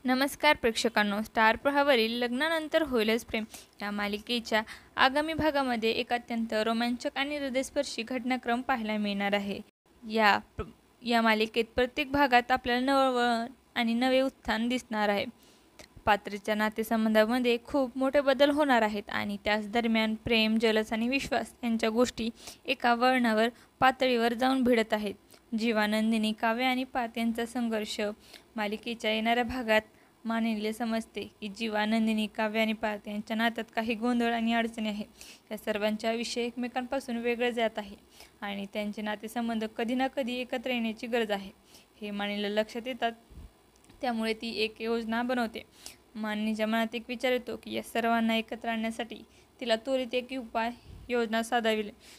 नमस्कार प्रेक्षकांनो, स्टार प्रवाहावरील लग्नानंतर होईलच प्रेम या मालिकेच्या आगामी भागामध्ये एक अत्यंत रोमांचक आणि हृदयस्पर्शी घटनाक्रम पाहायला मिळणार आहे। या मालिकेत प्रत्येक भागात आपल्याला नववळण आणि नवे उत्थान दिसणार आहे। पात्रच्या नातेसंबंधामध्ये खूप मोठे बदल होणार आहेत आणि त्याच दरम्यान प्रेम, जलस आणि विश्वास यांच्या गोष्टी एका वळणावर पातळीवर जाऊन भिडत आहेत। जीवा, नंदिनी, काव्य आणि पार्थ यांचा संघर्ष मालिकेच्या येणाऱ्या भागात मानिले समजते की जीवा, नंदिनी, काव्य आणि पार्थ यांच्या नात्यात काही गोंधळ आणि अडचणी आहेत। या सर्वांच्या विषय एकमेकांपासून वेगळे जात आहे आणि त्यांचे नातेसंबंध कधी ना कधी एकत्र येण्याची गरज आहे हे मानिला लक्षात येतात। त्यामुळे ती एक योजना बनवते। मानिनीच्या मनात एक विचार येतो की या सर्वांना एकत्र आणण्यासाठी तिला त्वरित एक उपाय योजना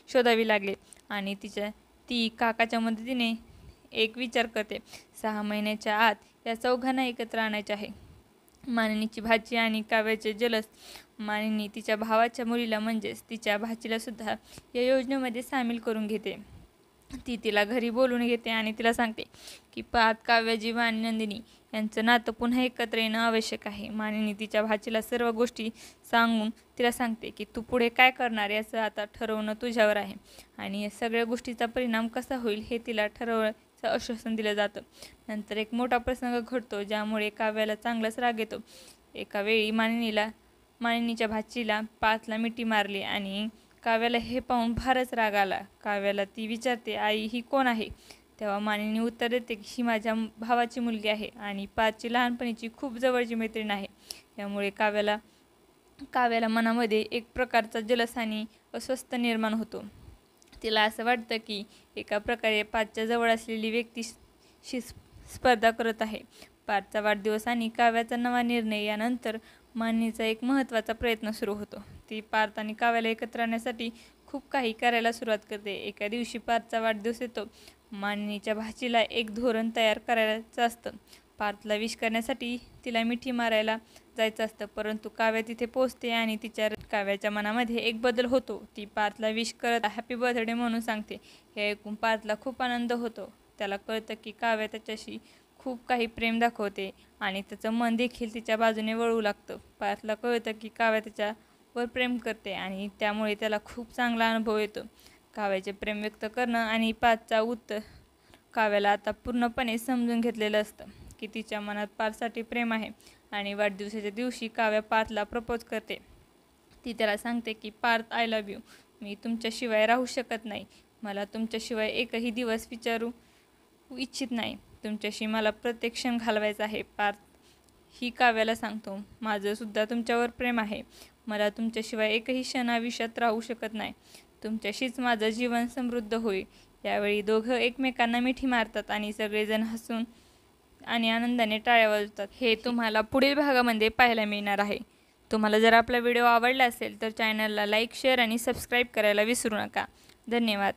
शोधावी लागेल आणि ती काकाच्या मदतीने एक विचार करते। 6 महिन्याच्या आत या चौघांना एकत्र आणायचे आहे। मानिनीची भाची आणि काव्याचे जलस मानिनी तिच्या भावाच्या मुलीला म्हणजेच तिच्या भाचीला सुद्धा या योजनेमध्ये सामील करून घेते। ती तिला घरी बोलून घेते आणि तिला सांगते की पार्थ, काव्य, जीवा आणि नंदिनी यांचं नातं पुन्हा एकत्र येणं आवश्यक आहे। मानिनी तिच्या भाचीला सर्व गोष्टी सांगून तिला सांगते की तू पुढे काय करणार याचं आता ठरवणं तुझ्यावर आहे आणि या सगळ्या गोष्टीचा परिणाम कसा होईल हे तिला ठरवायचं आश्वासन दिलं जातं। नंतर एक मोठा प्रसंग घडतो ज्यामुळे काव्याला चांगलाच राग येतो। एका वेळी मानिनीच्या भाचीला पार्थला मिठी मारली आणि काव्याला हे पाहून फारच राग आला। काव्याला ती विचारते, आई ही कोण आहे? तेव्हा मानिनी उत्तर देते की ही माझ्या भावाची मुलगी आहे आणि पार्थची लहानपणीची खूप जवळची मैत्रीण आहे। यामुळे काव्याला मनामध्ये एक प्रकारचा जलस आणि अस्वस्थ निर्माण होतो। तिला असं वाटतं की एका प्रकारे पार्थच्या जवळ असलेली व्यक्ती स्पर्धा करत आहे। पार्थचा वाढदिवस आणि काव्याचा नवा निर्णय यानंतर मानिनीचा एक महत्त्वाचा प्रयत्न सुरू होतो। ती पार्थ आणि काव्याला एकत्र आणण्यासाठी खूप काही करायला सुरुवात करते। एका दिवशी पार्थचा वाढदिवस येतो। मानिनीच्या भाचीला एक धोरण तयार करायचं असतं। पार्थला विश करण्यासाठी तिला मिठी मारायला जायचं असतं, परंतु काव्य तिथे पोहोचते आणि काव्याच्या मनामध्ये एक बदल होतो। ती पार्थला विश करत हॅपी बर्थडे म्हणून सांगते। हे ऐकून पार्थला खूप आनंद होतो। त्याला कळतं की काव्य त्याच्याशी खूप काही प्रेम दाखवते आणि त्याचं मन देखील तिच्या बाजूने वळू लागतं। पार्थला कळतं की काव्य त्याच्यावर प्रेम करते आणि त्यामुळे त्याला खूप चांगला अनुभव येतो। काव्याचे प्रेम व्यक्त करणं आणि पार्थचा उत्तर काव्याला आता पूर्णपणे समजून घेतलेलं असतं की तिच्या मनात पार्थसाठी प्रेम आहे आणि वाढदिवसाच्या दिवशी काव्य पार्थला प्रपोज करते। ती त्याला सांगते की पार्थ, आय लव्ह यू, मी तुमच्याशिवाय राहू शकत नाही, मला तुमच्याशिवाय एकही दिवस विचारू इच्छित नाही, तुमच्याशी मला प्रत्येक क्षण घालवायचा आहे। पार्थ ही काव्याला सांगतो, माझं सुद्धा तुमच्यावर प्रेम आहे, मला तुमच्याशिवाय एकही क्षण आयुष्यात राहू शकत नाही, तुमच्याशीच माझं जीवन समृद्ध होईल। यावेळी दोघं एकमेकांना मिठी मारतात आणि सगळेजण हसून आणि आनंदाने टाळ्या वाजवतात। हे तुम्हाला पुढील भागामध्ये पाहायला मिळणार आहे। तुम्हाला जर आपला व्हिडिओ आवडला असेल तर चॅनलला लाईक, शेअर आणि सबस्क्राईब करायला विसरू नका। धन्यवाद।